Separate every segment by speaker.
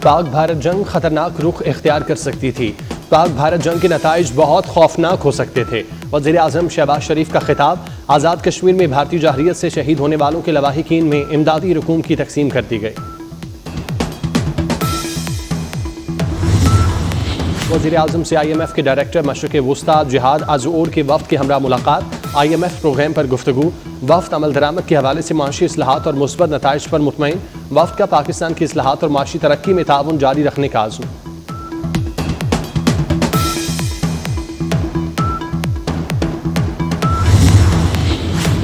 Speaker 1: पाक भारत जंग खतरनाक रुख इख्तियार कर सकती थी। पाक भारत जंग के नताइज बहुत खौफनाक हो सकते थे। वज़ीर आज़म शहबाज शरीफ का खिताब। आज़ाद कश्मीर में भारतीय जहरियत से शहीद होने वालों के लवाहिकीन में इमदादी रकूम की तकसीम कर दी गई। वज़ीर आज़म से IMF के डायरेक्टर मशरिक़ वुस्ता जिहाद अज़ऊर के वफ़द के हमरा मुलाकात। IMF प्रोग्राम पर गुफ्तगू। वफ़द अमल दरामद के हवाले से माशी इस्लाहात और मुस्बत नताइज पर मुतमईन। वफ़द का पाकिस्तान की इस्लाहात और माशी तरक्की में ताउन जारी रखने का आज़म।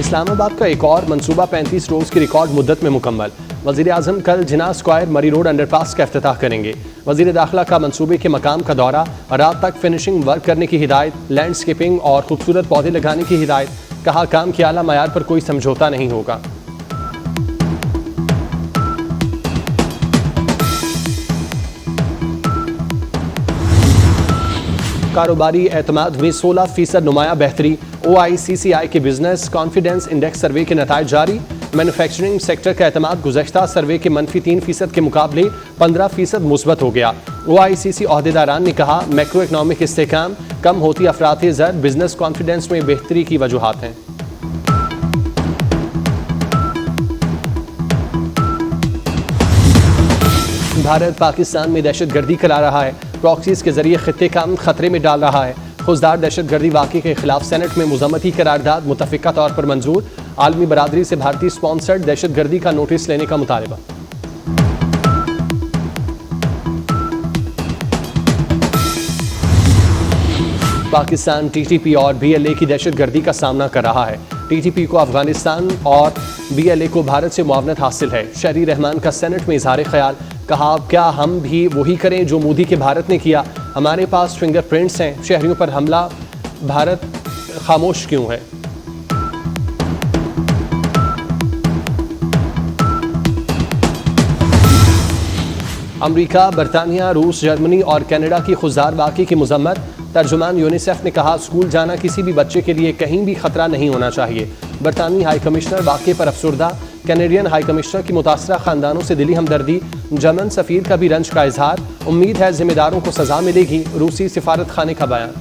Speaker 1: इस्लामाबाद का एक और मंसूबा 35 रोज़ की रिकॉर्ड मुद्दत में मुकम्मल। वज़ीर आज़म कल जिना स्क्वायर मरी रोड अंडरपास का इफ्तिताह करेंगे। वज़ीर दाखिला का मंसूबे के मकाम का दौरा। रात तक फिनिशिंग वर्क करने की हिदायत। लैंडस्केपिंग और खूबसूरत पौधे लगाने की हिदायत। कहा काम के आला मयार पर कोई समझौता नहीं होगा। कारोबारी एतमाद में 16% नुमाया बेहतरी। OICCI के बिजनेस कॉन्फिडेंस इंडेक्स सर्वे के नताइज जारी। मैन्युफैक्चरिंग सेक्टर का एतमाद गुज़श्ता सर्वे के -3% के मुकाबले 15% मुस्बत हो गया। OICC ओहदेदारान ने कहा मैक्रो इकनॉमिक इस्तेहकाम, कम होती अफराती ज़र, बिजनेस कॉन्फिडेंस में बेहतरी की वजूहात हैं। भारत पाकिस्तान में दहशतगर्दी करा रहा है। प्रॉक्सीज के जरिए खित्ते का अमन खतरे में डाल रहा है। खुजदार दहशतगर्दी वाक़े के खिलाफ सेनेट में मुज़म्मती करारदाद मुतफ़िका तौर पर मंजूर। आलमी बरादरी से भारतीय स्पॉन्सर्ड दहशतगर्दी का नोटिस लेने का मुतालबा। पाकिस्तान TTP और BLA की दहशतगर्दी का सामना कर रहा है। TTP को अफगानिस्तान और BLA को भारत से मुआवनत हासिल है। शहरी रहमान का सेनेट में इजहार ख्याल। कहा क्या हम भी वही करें जो मोदी के भारत ने किया। हमारे पास फिंगरप्रिंट्स हैं। शहरियों पर हमला, भारत खामोश क्यों है। अमेरिका, बरतानिया, रूस, जर्मनी और कनाडा की खुजदार वाक़े की मजम्मत। तर्जुमान यूनिसेफ ने कहा स्कूल जाना किसी भी बच्चे के लिए कहीं भी खतरा नहीं होना चाहिए। बरतानी हाई कमिश्नर वाक़े पर अफसुर्दा। कैनेडियन हाई कमिश्नर की मुतासरा खानदानों से दिली हमदर्दी। जर्मन सफ़ीर का भी रंज का इजहार। उम्मीद है जिम्मेदारों को सजा मिलेगी। रूसी सिफारत खाने का बयान।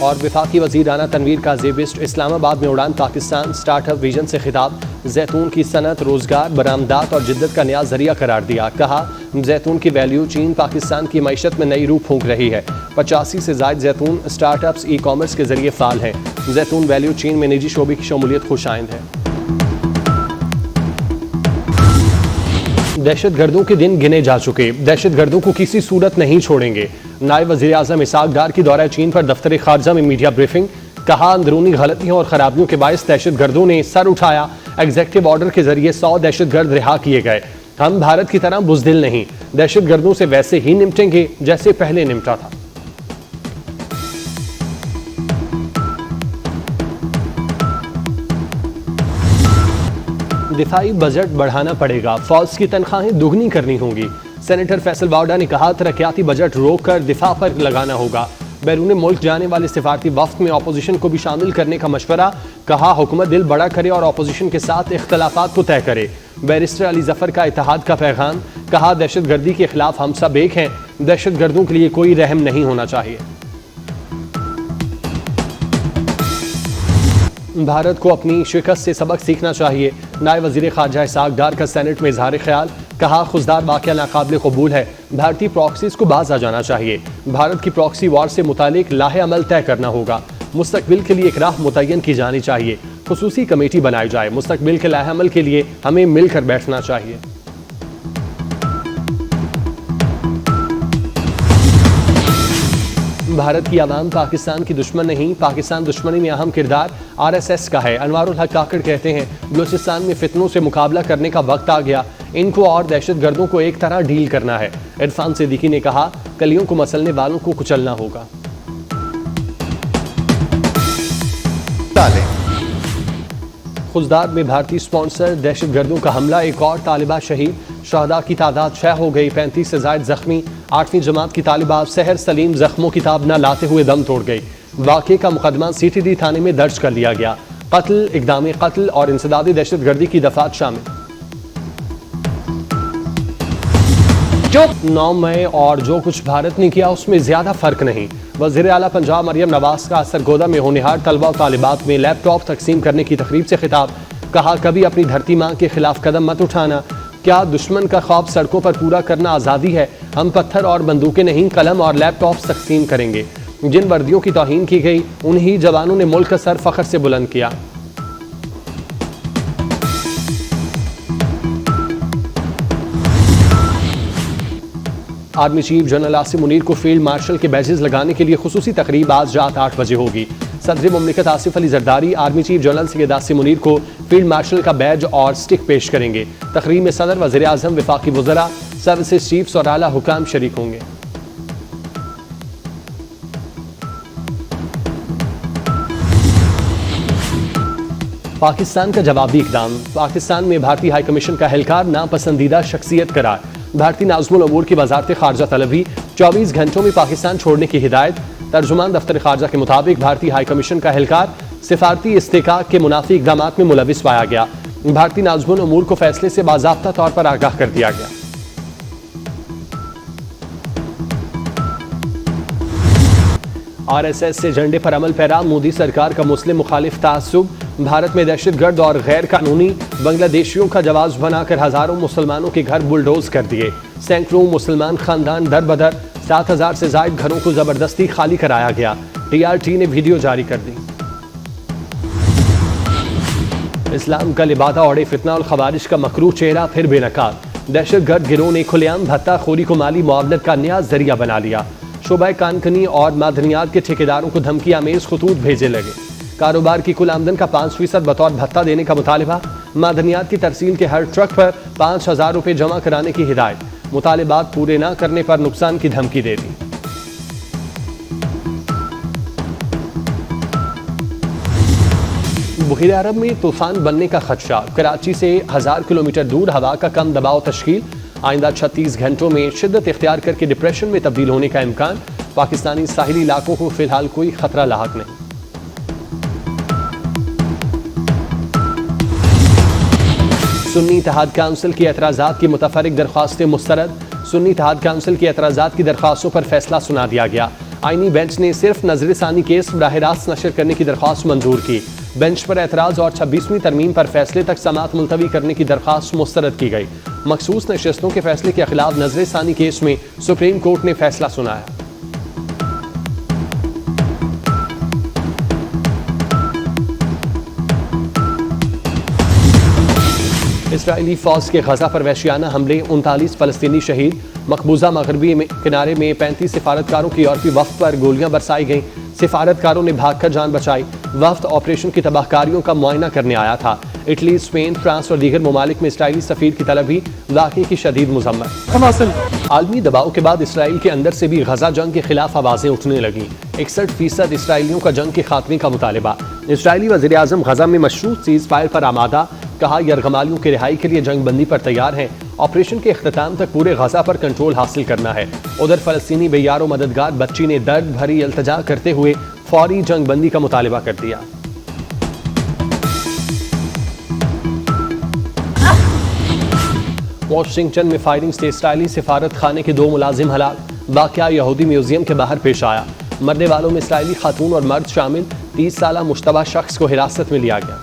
Speaker 1: और वफाकी वज़ीर राना तनवीर का ज़ेबिस्ट इस्लामाबाद में उड़ान पाकिस्तान स्टार्टअप विजन से खिताब। जैतून की सनत, रोज़गार, बरामदात और जिद्दत का नया जरिया करार दिया। कहा जैतून की वैल्यू चीन पाकिस्तान की मईशत में नई रूप फूंक रही है। 85 से ज़ायद जैतून स्टार्टअप्स ई-कॉमर्स के जरिए फ़ाल हैं। जैतून वैल्यू चीन में निजी शोबे की शमूलियत खुशाइंद है। दहशतगर्दों के दिन गिने जा चुके। दहशतगर्दों को किसी सूरत नहीं छोड़ेंगे। नायब वज़ीर आज़म इसहाक डार की दौरा चीन पर दफ्तर खारजा में मीडिया ब्रीफिंग। कहा अंदरूनी गलतियों और खराबियों के बायस दहशतगर्दों ने सर उठाया। एग्जीक्यूटिव ऑर्डर के जरिए 100 दहशतगर्द रिहा किए गए। हम भारत की तरह बुज़दिल नहीं, दहशतगर्दों से वैसे ही निपटेंगे जैसे पहले निपटा था। दिफाई बजट बढ़ाना पड़ेगा। फौज की तनख्वाहें दुगनी करनी होंगी। सेनेटर फैसल वावडा ने कहा तरक्याती बजट रोक कर दिफा पर लगाना होगा। बैरून मुल्क जाने वाले सिफारती वफ्द में अपोजिशन को भी शामिल करने का मशवरा। कहा हुकूमत दिल बड़ा करे और अपोजिशन के साथ इख्तलाफात को तय करे। बैरिस्टर अली जफर का इत्तेहाद का पैगाम। कहा दहशतगर्दी के खिलाफ हम सब एक हैं। दहशतगर्दों के लिए कोई रहम नहीं होना चाहिए। भारत को अपनी शिकस्त से सबक सीखना चाहिए। नायब वज़ीर ख़ारजा इसहाक डार का सेनेट में इजहार ख्याल। कहा खुजदार वाक़या नाकाबिल कबूल है। भारतीय प्रॉक्सीज को बाज आ जाना चाहिए। भारत की प्रॉक्सी वॉर से मुतालिक लाहे अमल तय करना होगा। मुस्तकबिल के लिए एक राह मुतय्यन की जानी चाहिए। खुसूसी कमेटी बनाई जाए। मुस्तकबिल के लाहे अमल के लिए हमें मिलकर बैठना चाहिए। भारत की आवाम पाकिस्तान की दुश्मन नहीं, पाकिस्तान दुश्मनी में अहम किरदार RSS का है। अनवारुल हक काकड़ कहते हैं बलूचिस्तान में फितनों से मुकाबला करने का वक्त आ गया। इनको और दहशतगर्दों को एक तरह डील करना है। इरफान सिद्दीकी ने कहा कलियों को मसलने वालों को कुचलना होगा। खुजदार में भारतीय स्पॉन्सर दहशतगर्दों का हमला, एक और तालिबा शहीद। शहदा की तादाद 6 हो गई, 35 से जायद जख्मी। 8वीं जमात की तालिबा सहर सलीम जख्मों की ताब न लाते हुए दम तोड़ गई। वाक़े का मुकदमा CTD थाने में दर्ज कर लिया गया। कत्ल, इक़दाम कत्ल और इंसदादी दहशतगर्दी की दफात शामिल। जो 9 मई और जो कुछ भारत ने किया उसमें ज्यादा फर्क नहीं। वज़ीर आला पंजाब मरियम नवाज का सरगोदा में होनहार तलबा और तालिबात में लैपटॉप तकसीम करने की तकरीब से खिताब। कहा, कभी अपनी धरती माँ के खिलाफ कदम मत उठाना। क्या दुश्मन का ख्वाब सड़कों पर पूरा करना आज़ादी है? हम पत्थर और बंदूकें नहीं, कलम और लैपटॉप तकसीम करेंगे। जिन वर्दियों की तौहीन की गई उन्हीं जवानों ने मुल्क का सर फख्र से बुलंद किया। Army chief general Asim Munir को फील्ड मार्शल के बैजेस लगाने के लिए खुसूसी तकरीब आज रात 8 बजे होगी। सदर मुमलिकत Asif Ali Zardari army chief general Syed Asim Munir को फील्ड मार्शल का बैज और स्टिक पेश करेंगे। तकरीब में सदर, वज़ीर आज़म, वफाकी वज़रा, सर्विसेज चीफ्स और आला हुकाम शरीक होंगे। पाकिस्तान का जवाबी इकदाम। पाकिस्तान में भारतीय हाई कमीशन का एहलकार नापसंदीदा शख्सियत करार। भारतीय नाज़िमुल अमूर की वज़ारत ख़ारजा तलबी 24 घंटों में पाकिस्तान छोड़ने की हिदायत। तर्जुमान दफ्तर ख़ारजा के मुताबिक भारतीय हाई कमीशन का एहलकार सिफारती इस्तेकाक के मुनाफी इक़दामात में मुलविस पाया गया। भारतीय नाज़िमुल अमूर को फैसले से बाज़ाब्ता तौर पर आगाह कर दिया गया। RSS से झंडे पर अमल पैरा मोदी सरकार का मुस्लिम मुखालिफ तासुब। भारत में दहशतगर्द और गैर कानूनी बांग्लादेशियों का जवाब बनाकर हजारों मुसलमानों के घर बुलडोज कर दिए। सैकड़ों मुसलमान खानदान दर बदर, 7,000 से ज्यादा घरों को जबरदस्ती खाली कराया गया। TRT ने वीडियो जारी कर दी। इस्लाम का लिबादा ओढ़े फितना और खवारिज का मकरूह चेहरा फिर बेनकाब। दहशतगर्द गिरोह ने खुलेआम भत्ताखोरी को माली मुआवनत का नया जरिया बना लिया। शोबा कानकनी और मादनियात के ठेकेदारों को धमकी आमेज खतूत भेजे लगे। कारोबार की कुल आमदन का 5% बतौर भत्ता देने का मुतालिबा। मादनियात की तरसील के हर ट्रक पर 5,000 रुपये जमा कराने की हिदायत। मुतालिबात पूरे न करने पर नुकसान की धमकी दे दी। बहीर अरब में तूफान बनने का खदशा। कराची से 1000 किलोमीटर दूर हवा का कम दबाव तश्कील। आइंदा 36 घंटों में शिद्दत इख्तियार करके डिप्रेशन में तब्दील होने का इम्कान। पाकिस्तानी साहिली इलाकों को फिलहाल कोई खतरा लाहक नहीं। सुन्नी इत्तेहाद काउंसिल की एतराज़ात की मुतफर्रिक दरख्वास्तें मुस्तरद। सुन्नी इत्तेहाद काउंसिल की एतराज़ात की दरख्वास्तों पर फैसला सुना दिया गया। आईनी बेंच ने सिर्फ नजरसानी केस बराह रास्त नशर करने की दरख्वास्त मंजूर की। बेंच पर एतराज़ और 26वीं तरमीम पर फैसले तक समाअत मुलतवी करने की दरख्वास्त मुस्तरद की गई। मखसूस नशस्तों के फैसले के खिलाफ नजरसानी केस में सुप्रीम कोर्ट ने फैसला सुनाया। इसराइली फौज के गजा पर वहशियाना हमले, 39 फलस्तीनी शहीद। मकबूजा मगरबी किनारे में 35 सिफारतकारों की यूरोपी वफ्द पर गोलियां बरसाई गईं। सिफारतकारों ने भागकर जान बचाई। वफ्द ऑपरेशन की तबाहकारियों का मुआयना करने आया था। इटली, स्पेन, फ्रांस और दीगर ममालिक में इसराइली सफीर की तलबी। वाक़े की शदीद मुज़म्मत। आलमी दबाव के बाद इसराइल के अंदर से भी गजा जंग के खिलाफ आवाजें उठने लगीं। 61% इसराइलियों का जंग के खात्मे का मुतालिबा। इसराइली वज़ीर आज़म गजा में मशरूत सीज़ फायर पर आमादा। कहा, यरगमालियों की रिहाई के लिए जंग बंदी पर तैयार हैं। ऑपरेशन के अख्ताम तक पूरे गजा पर कंट्रोल हासिल करना है। उधर फलस्तीनी बेयारो मददगार बच्ची ने दर्द भरी इल्तजा करते हुए फौरी जंग बंदी का मुतालिबा कर दिया। वॉशिंगटन में फायरिंग से इसराइली सिफारत खाने के 2 मुलाजिम हलाक। वाक़या यहूदी म्यूजियम के बाहर पेश आया। मरने वालों में इसराइली खातून और मर्द शामिल। 30 साला मुश्तबा शख्स को हिरासत में लिया गया।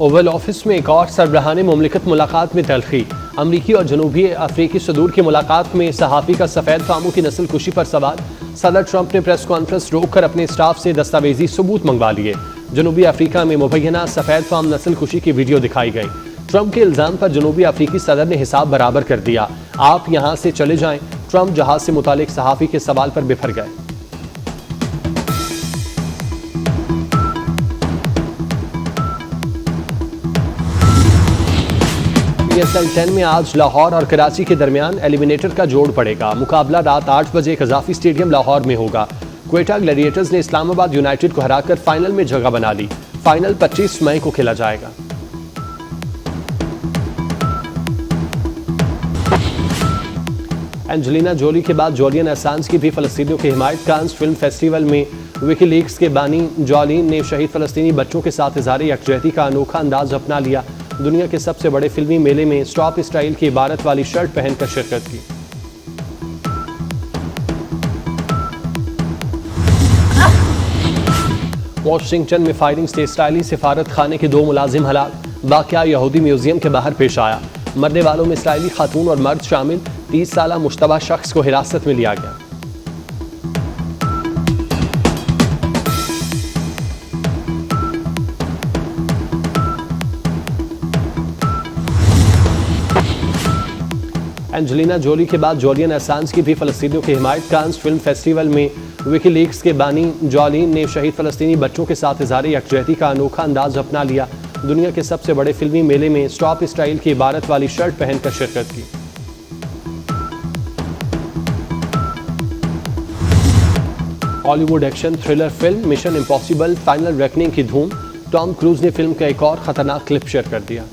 Speaker 1: ओवल ऑफिस में एक और सरबराहान मुमलिकत मुलाकात में तलखी। अमरीकी और जनूबी अफ्रीकी सदूर की मुलाकात में सहाफ़ी का सफ़ेद फामों की नस्ल कुशी पर सवाल। सदर ट्रंप ने प्रेस कॉन्फ्रेंस रोककर अपने स्टाफ से दस्तावेजी सबूत मंगवा लिए। जनूबी अफ्रीका में मुबैना सफ़ेद फाम नस्ल कुशी की वीडियो दिखाई गई। ट्रंप के इल्ज़ाम पर जनूबी अफ्रीकी सदर ने हिसाब बराबर कर दिया। आप यहाँ से चले जाएं। ट्रंप जहाज से मुतालिक सहाफ़ी के सवाल पर बिफर गए। PSL 10 में आज लाहौर और कराची के दरमियान एलिमिनेटर का जोड़ पड़ेगा। मुकाबला रात 8 बजे कज़ाफ़ी स्टेडियम लाहौर में होगा। क्वेटा ग्लैडिएटर्स ने इस्लामाबाद यूनाइटेड को हराकर फाइनल में जगह बना ली। फाइनल 25 मई को खेला जाएगा। एंजेलिना जोली के बाद जूलियन असांज की भी फलस्तीनियों की हिमायत। कांस फिल्म फेस्टिवल में विकीलीक्स के बानी जॉलिन ने शहीद फलस्तीनी बच्चों के साथ इज़हार यकजहती का अनोखा अंदाज अपना लिया। दुनिया के सबसे बड़े फिल्मी मेले में स्टॉप स्टाइल की इबारत वाली शर्ट पहनकर शिरकत की। वॉशिंगटन में फायरिंग से इसराइली सिफारत खाने के 2 मुलाजिम हलाक। वाक़या यहूदी म्यूजियम के बाहर पेश आया। मरने वालों में इसराइली खातून और मर्द शामिल। 30 साल मुश्तबा शख्स को हिरासत में लिया गया। एंजेलिना जोली के बाद जूलियन असांज की भी फलस्तीनियों की हिमायत। कांस फिल्म फेस्टिवल में विकीलीक्स के बानी जॉलिन ने शहीद फलस्तीनी बच्चों के साथ इज़हार यकजहती का अनोखा अंदाज अपना लिया। दुनिया के सबसे बड़े फिल्मी मेले में स्टॉप स्टाइल की इबारत वाली शर्ट पहनकर शिरकत की। Hollywood action thriller film mission impossible final reckoning की धूम। टॉम क्रूज ने फिल्म का एक और खतरनाक क्लिप शेयर कर दिया।